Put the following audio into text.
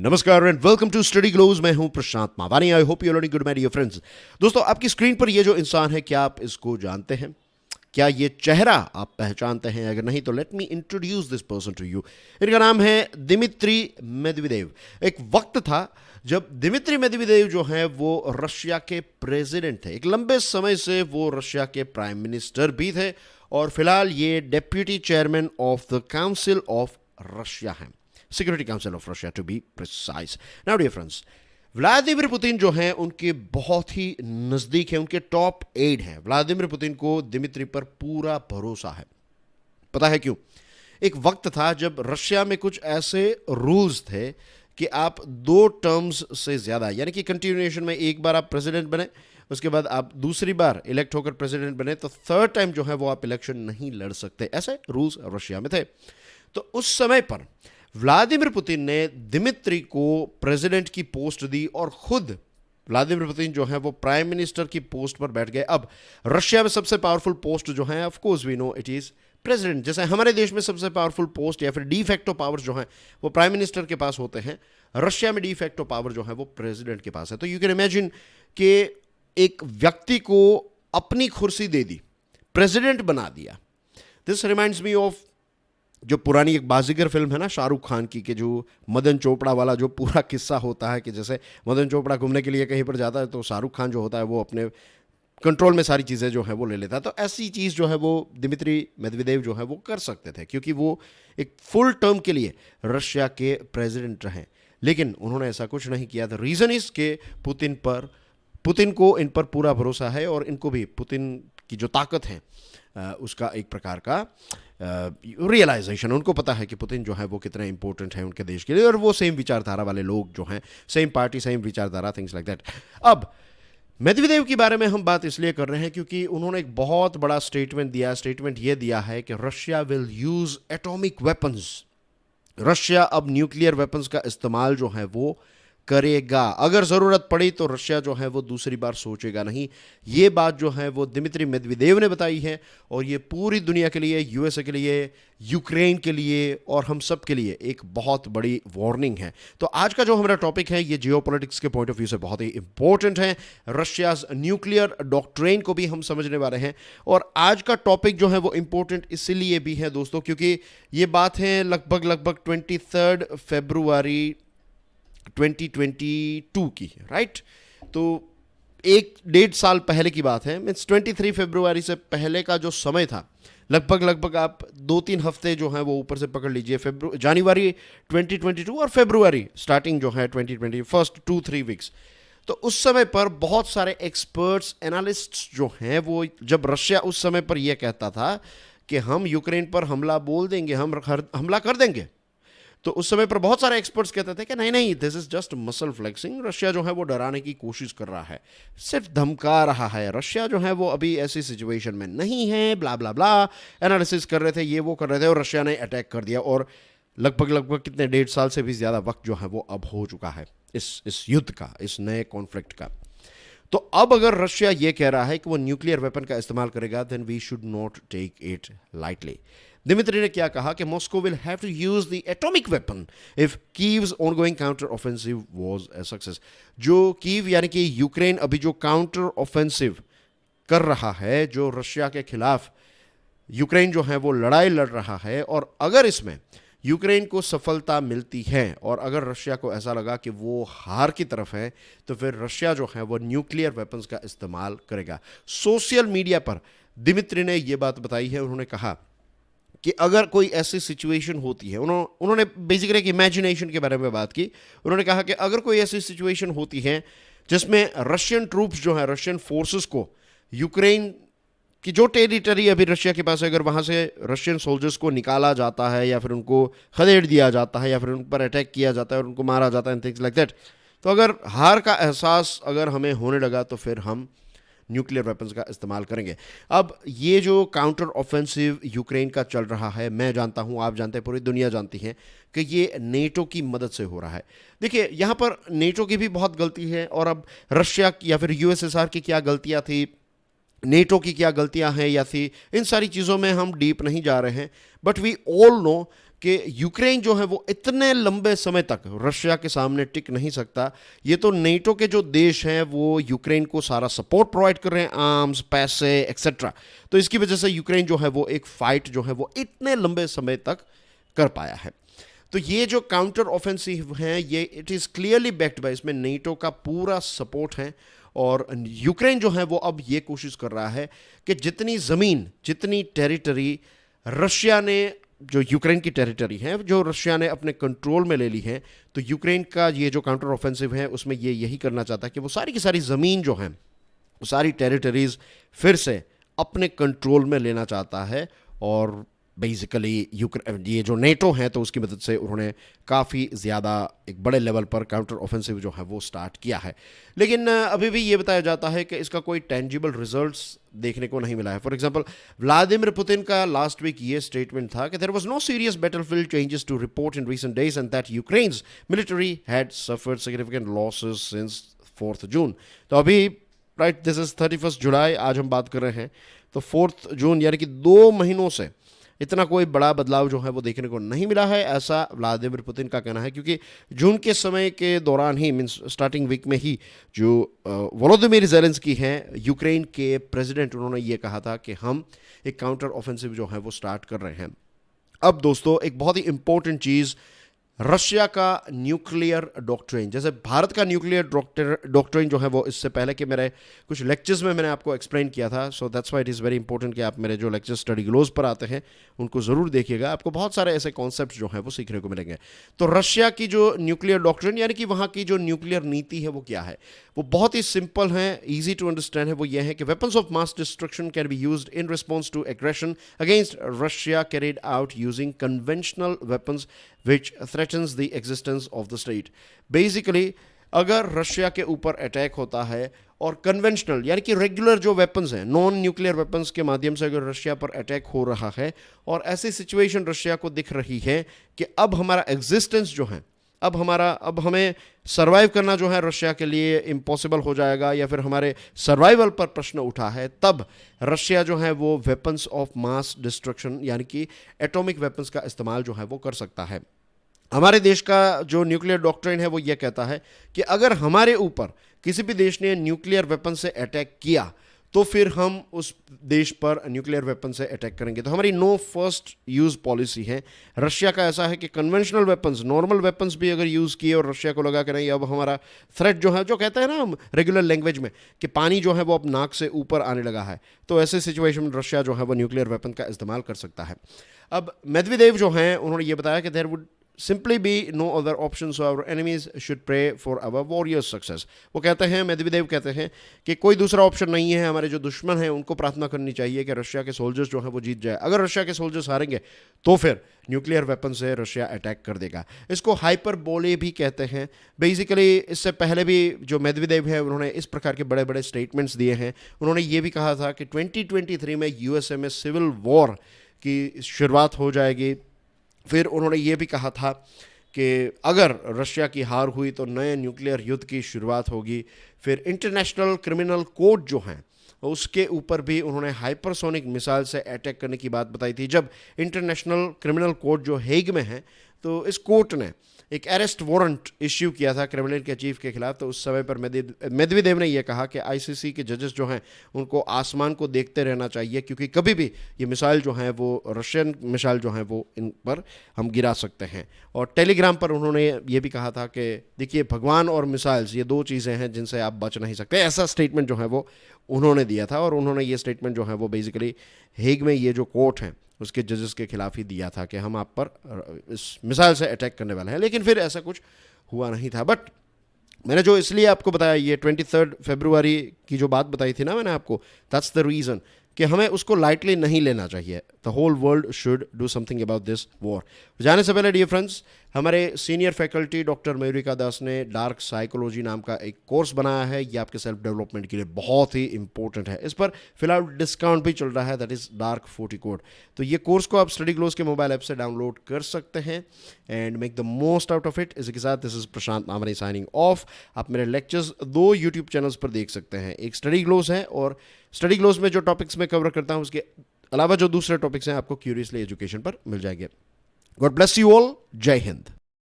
नमस्कार and welcome to Study Glows. मैं हूं Prashant Mawani. I hope you are learning good, my dear friends. दोस्तों, आपकी स्क्रीन पर ये जो इंसान है, क्या आप इसको जानते हैं? क्या ये चेहरा आप पहचानते हैं? अगर नहीं तो let me introduce this person to you. इनका नाम है दिमित्री मेदवेदेव। एक वक्त था जब दिमित्री मेदवेदेव जो है वो रशिया के प्रेसिडेंट थे। एक लंबे समय से वो रशिया के प्राइम मिनिस्टर भी थे और फिलहाल ये deputy chairman of the council of Russia हैं, security council of Russia to be precise. Now dear friends, Vladimir Putin जो हैं उनके बहुत ही नज़दीक हैं, उनके टॉप एड हैं। व्लादिमीर पुतिन को दिमित्री पर पूरा भरोसा है। पता है क्यों? एक वक्त था जब रशिया में कुछ ऐसे रूल्स थे कि आप 2 टर्म्स से ज़्यादा, यानी कि कंटिन्यूएशन में एक बार आप प्रेसिडेंट बने, उसके बाद आप दूसरी बार इलेक्ट होकर प्रेसिडेंट बने, तो थर्ड टाइम जो है वो आप इलेक्शन नहीं लड़ सकते। ऐसे रूल्स रशिया में थे। तो उस समय पर व्लादिमीर पुतिन ने दिमित्री को प्रेसिडेंट की पोस्ट दी और खुद व्लादिमीर पुतिन जो है वो प्राइम मिनिस्टर की पोस्ट पर बैठ गए। अब रशिया में सबसे पावरफुल पोस्ट जो है, of course we know it is president. जैसे हमारे देश में सबसे पावरफुल पोस्ट या फिर डी फैक्टो पावर जो है वो प्राइम मिनिस्टर के पास होते हैं, रशिया में डी फैक्टो पावर जो है वो प्रेसिडेंट के पास है। तो यू कैन इमेजिन कि एक व्यक्ति को अपनी कुर्सी दे दी, प्रेसिडेंट बना दिया। दिस रिमाइंड्स मी ऑफ जो पुरानी एक बाजीगर फिल्म है ना शाहरुख खान की, कि जो मदन चोपड़ा वाला जो पूरा किस्सा होता है कि जैसे मदन चोपड़ा घूमने के लिए कहीं पर जाता है तो शाहरुख खान जो होता है वो अपने कंट्रोल में सारी चीज़ें जो है वो ले लेता है। तो ऐसी चीज़ जो है वो दिमित्री मेदवेदेव जो है वो कर सकते थे, क्योंकि वो एक फुल टर्म के लिए रशिया के प्रेसिडेंट रहे। लेकिन उन्होंने ऐसा कुछ नहीं किया। था रीज़न इज़ के पुतिन को इन पर पूरा भरोसा है और इनको भी पुतिन की जो ताकत है उसका एक प्रकार का रियलाइजेशन, उनको पता है कि पुतिन जो है वो कितना इंपॉर्टेंट है उनके देश के लिए, और वो सेम विचारधारा वाले लोग जो हैं, सेम पार्टी सेम विचारधारा, थिंग्स लाइक दैट। अब मेदवेदेव के बारे में हम बात इसलिए कर रहे हैं क्योंकि उन्होंने एक बहुत बड़ा स्टेटमेंट दिया। स्टेटमेंट ये दिया है कि Russia will use atomic weapons. Russia अब न्यूक्लियर वेपन्स का इस्तेमाल जो है वो करेगा। अगर ज़रूरत पड़ी तो रशिया जो है वो दूसरी बार सोचेगा नहीं। ये बात जो है वो दिमित्री मेदवेदेव ने बताई है और ये पूरी दुनिया के लिए, यूएसए के लिए, यूक्रेन के लिए और हम सब के लिए एक बहुत बड़ी वार्निंग है। तो आज का जो हमारा टॉपिक है ये जियोपॉलिटिक्स के पॉइंट ऑफ व्यू से बहुत ही इंपॉर्टेंट है। रशियाज न्यूक्लियर डॉक्ट्रिन को भी हम समझने वाले हैं। और आज का टॉपिक जो है वो इंपॉर्टेंट इसलिए भी है दोस्तों क्योंकि ये बात है लगभग 23 फरवरी 2022 की, राइट? तो 1-1.5 साल पहले की बात है। मीन्स 23 फरवरी से पहले का जो समय था, लगभग आप 2-3 हफ्ते जो है वो ऊपर से पकड़ लीजिए, जनवरी 2022 और फरवरी स्टार्टिंग जो है 2020, फर्स्ट 2-3 वीक्स। तो उस समय पर बहुत सारे एक्सपर्ट्स, एनालिस्ट्स जो हैं वो, जब रशिया उस समय पर यह कहता था कि हम यूक्रेन पर हमला बोल देंगे, हम हमला कर देंगे, तो उस समय पर बहुत सारे एक्सपर्ट्स कहते थे कि नहीं, this is just muscle flexing. Russia जो है वो डराने की कोशिश कर रहा है, सिर्फ धमका रहा है। रशिया जो है वो अभी ऐसी सिचुएशन में नहीं है, ब्ला ब्ला ब्ला। एनालिसिस कर रहे थे, ये वो कर रहे थे, और रशिया ने अटैक कर दिया। और लगभग कितने 1.5 साल से भी ज़्यादा वक्त जो है वो अब हो चुका है इस युद्ध का, इस नए कॉन्फ्लिक्ट का। तो अब अगर रशिया ये कह रहा है कि वो न्यूक्लियर वेपन का इस्तेमाल करेगा, then we should not take it lightly. Dmitri ने क्या कहा कि Moscow will have to use the atomic weapon if Kyiv's ongoing counter offensive was a success. जो कीव यानी कि यूक्रेन अभी जो काउंटर ऑफेंसिव कर रहा है, जो रशिया के खिलाफ यूक्रेन जो है वो लड़ाई लड़ रहा है, और अगर इसमें यूक्रेन को सफलता मिलती है और अगर रशिया को ऐसा लगा कि वो हार की तरफ है, तो फिर रशिया जो है वो न्यूक्लियर वेपन्स का इस्तेमाल करेगा। सोशल मीडिया पर दिमित्री ने ये बात बताई है। उन्होंने कहा कि अगर कोई ऐसी सिचुएशन होती है, उन्होंने बेसिकली एक इमेजिनेशन के बारे में बात की। उन्होंने कहा कि अगर कोई ऐसी सिचुएशन होती है जिसमें रशियन ट्रूप्स जो है, रशियन फोर्सेस को यूक्रेन कि जो टेरिटरी अभी रशिया के पास है, अगर वहाँ से रशियन सोल्जर्स को निकाला जाता है या फिर उनको खदेड़ दिया जाता है या फिर उन पर अटैक किया जाता है और उनको मारा जाता है एंड थिंग्स लाइक दैट, तो अगर हार का एहसास अगर हमें होने लगा तो फिर हम न्यूक्लियर वेपन्स का इस्तेमाल करेंगे। अब ये जो काउंटर ऑफेंसिव यूक्रेन का चल रहा है, मैं जानता हूँ, आप जानते हैं, पूरी दुनिया जानती है कि ये नेटो की मदद से हो रहा है। देखिए, यहाँ पर नेटो की भी बहुत गलती है, और अब रशिया या फिर यूएसएसआर की क्या गलतियाँ थी, नेटो की क्या गलतियां हैं या थी, इन सारी चीज़ों में हम डीप नहीं जा रहे हैं। बट वी ऑल नो कि यूक्रेन जो है वो इतने लंबे समय तक रशिया के सामने टिक नहीं सकता। ये तो नेटो के जो देश हैं वो यूक्रेन को सारा सपोर्ट प्रोवाइड कर रहे हैं, आर्म्स, पैसे एक्सेट्रा। तो इसकी वजह से यूक्रेन जो है वो एक फाइट जो है वो इतने लंबे समय तक कर पाया है। तो ये जो काउंटर ऑफेंसिव हैं ये it is clearly backed by, इसमें नेटो का पूरा सपोर्ट है। और यूक्रेन जो है वो अब ये कोशिश कर रहा है कि जितनी ज़मीन, जितनी टेरिटरी रशिया ने, जो यूक्रेन की टेरिटरी है जो रशिया ने अपने कंट्रोल में ले ली है, तो यूक्रेन का ये जो काउंटर ऑफेंसिव है उसमें ये यही करना चाहता है कि वो सारी की सारी ज़मीन जो है, वो सारी टेरिटरीज फिर से अपने कंट्रोल में लेना चाहता है। और बेसिकली ये जो नेटो है तो उसकी मदद से उन्होंने काफ़ी ज़्यादा एक बड़े लेवल पर काउंटर ऑफेंसिव जो है वो स्टार्ट किया है। लेकिन अभी भी ये बताया जाता है कि इसका कोई टेंजिबल रिजल्ट्स देखने को नहीं मिला है। फॉर एग्जांपल व्लादिमीर पुतिन का लास्ट वीक ये स्टेटमेंट था कि there was no serious battlefield changes to report in recent days and that Ukraine's military had suffered significant losses since 4 June. तो अभी राइट, दिस इज 31 जुलाई, आज हम बात कर रहे हैं, तो 4 जून यानी कि 2 महीनों से इतना कोई बड़ा बदलाव जो है वो देखने को नहीं मिला है, ऐसा व्लादिमीर पुतिन का कहना है। क्योंकि जून के समय के दौरान ही, मीन्स स्टार्टिंग वीक में ही, जो वोलोदिमीर ज़ेलेंस्की हैं यूक्रेन के प्रेसिडेंट, उन्होंने ये कहा था कि हम एक काउंटर ऑफेंसिव जो है वो स्टार्ट कर रहे हैं। अब दोस्तों एक बहुत ही इंपॉर्टेंट चीज़, रशिया का न्यूक्लियर डॉक्ट्रिन, जैसे भारत का न्यूक्लियर डॉक्ट्रिन जो है वो इससे पहले के मेरे कुछ लेक्चर्स में मैंने आपको एक्सप्लेन किया था। So that's why it is very important कि आप मेरे जो लेक्चर स्टडी ग्लोज पर आते हैं उनको ज़रूर देखिएगा, आपको बहुत सारे ऐसे कॉन्सेप्ट जो हैं वो सीखने को मिलेंगे। तो रशिया की जो न्यूक्लियर डॉक्ट्रिन यानी कि वहाँ की जो न्यूक्लियर नीति है वो क्या है, वो बहुत ही सिंपल है, ईजी टू अंडरस्टैंड है। वो ये है कि weapons of mass destruction can be used in response to aggression against Russia carried out using conventional weapons which threatens the existence of the state। Basically अगर रशिया के ऊपर attack होता है और कन्वेंशनल यानी कि रेगुलर जो वेपन्स हैं, नॉन न्यूक्लियर वेपन्स के माध्यम से अगर रशिया पर अटैक हो रहा है और ऐसी सिचुएशन रशिया को दिख रही है कि अब हमारा एग्जिस्टेंस जो है, अब हमें सर्वाइव करना जो है रशिया के लिए इम्पॉसिबल हो जाएगा या फिर हमारे सर्वाइवल पर प्रश्न उठा है, तब रशिया जो है वो वेपन्स ऑफ मास डिस्ट्रक्शन यानी कि एटॉमिक वेपन्स का इस्तेमाल जो है वो कर सकता है। हमारे देश का जो न्यूक्लियर डॉक्ट्रिन है वो ये कहता है कि अगर हमारे ऊपर किसी भी देश ने न्यूक्लियर वेपन से अटैक किया तो फिर हम उस देश पर न्यूक्लियर वेपन से अटैक करेंगे। तो हमारी नो फर्स्ट यूज़ पॉलिसी है। रशिया का ऐसा है कि कन्वेंशनल वेपन्स, नॉर्मल वेपन्स भी अगर यूज़ किए और रशिया को लगा कि नहीं अब हमारा थ्रेट जो है, जो कहते हैं ना हम रेगुलर लैंग्वेज में कि पानी जो है वो अब नाक से ऊपर आने लगा है, तो ऐसे सिचुएशन में रशिया जो है वो न्यूक्लियर वेपन का इस्तेमाल कर सकता है। अब मेदवेदेव जो हैं उन्होंने ये बताया कि there would simply be no other option so our enemies should pray for our warriors success। वो कहते हैं, मेदवेदेव कहते हैं कि कोई दूसरा ऑप्शन नहीं है, हमारे जो दुश्मन हैं उनको प्रार्थना करनी चाहिए कि रशिया के सोल्जर्स जो हैं वो जीत जाए। अगर रशिया के सोल्जर्स हारेंगे तो फिर न्यूक्लियर वेपन से रशिया अटैक कर देगा। इसको हाइपरबोले भी कहते हैं। बेसिकली इससे पहले भी जो मेदवेदेव है उन्होंने इस प्रकार के बड़े बड़े स्टेटमेंट्स दिए हैं। उन्होंने ये भी कहा था कि 2023 में यूएसए में सिविल वॉर की शुरुआत हो जाएगी। फिर उन्होंने ये भी कहा था कि अगर रशिया की हार हुई तो नए न्यूक्लियर युद्ध की शुरुआत होगी। फिर इंटरनेशनल क्रिमिनल कोर्ट जो हैं उसके ऊपर भी उन्होंने हाइपरसोनिक मिसाइल से अटैक करने की बात बताई थी। जब इंटरनेशनल क्रिमिनल कोर्ट जो हेग में है, तो इस कोर्ट ने एक अरेस्ट वारंट इश्यू किया था क्रेमलिन के चीफ के खिलाफ। तो उस समय पर मेदवेदेव ने यह कहा कि आईसीसी के जजेस जो हैं उनको आसमान को देखते रहना चाहिए, क्योंकि कभी भी ये मिसाइल जो हैं वो रशियन मिसाइल जो हैं वो इन पर हम गिरा सकते हैं। और टेलीग्राम पर उन्होंने ये भी कहा था कि देखिए भगवान और मिसाइल्स ये दो चीज़ें हैं जिनसे आप बच नहीं सकते। ऐसा स्टेटमेंट जो है वो उन्होंने दिया था। और उन्होंने ये स्टेटमेंट जो है वो बेसिकली हेग में ये जो कोर्ट है उसके जजेस के खिलाफ ही दिया था कि हम आप पर इस मिसाइल से अटैक करने वाले हैं। लेकिन फिर ऐसा कुछ हुआ नहीं था। बट मैंने जो इसलिए आपको बताया, ये 23 फरवरी की जो बात बताई थी ना मैंने आपको, दैट्स द रीज़न कि हमें उसको लाइटली नहीं लेना चाहिए। The whole world should do something about this war. जाने से पहले डियर फ्रेंड्स, हमारे senior faculty doctor Mayurika Das ने डार्क साइकोलॉजी नाम का एक कोर्स बनाया है। ये आपके सेल्फ डेवलपमेंट के लिए बहुत ही इंपॉर्टेंट है। इस पर फिलहाल डिस्काउंट भी चल रहा है, दैट इज़ डार्क 40 कोड। तो ये कोर्स को आप स्टडी ग्लोज के मोबाइल ऐप से डाउनलोड कर सकते हैं and make the most out of it. इसी के साथ this is Prashant Mamani signing off. आप मेरे लेक्चर्स 2 यूट्यूब चैनल्स पर देख सकते हैं, एक स्टडी ग्लोज है और स्टडी ग्लोज में जो टॉपिक्स मैं कवर करता हूँ उसके अलावा जो दूसरे टॉपिक्स हैं आपको क्यूरियसली एजुकेशन पर मिल जाएंगे। God bless you all. जय हिंद।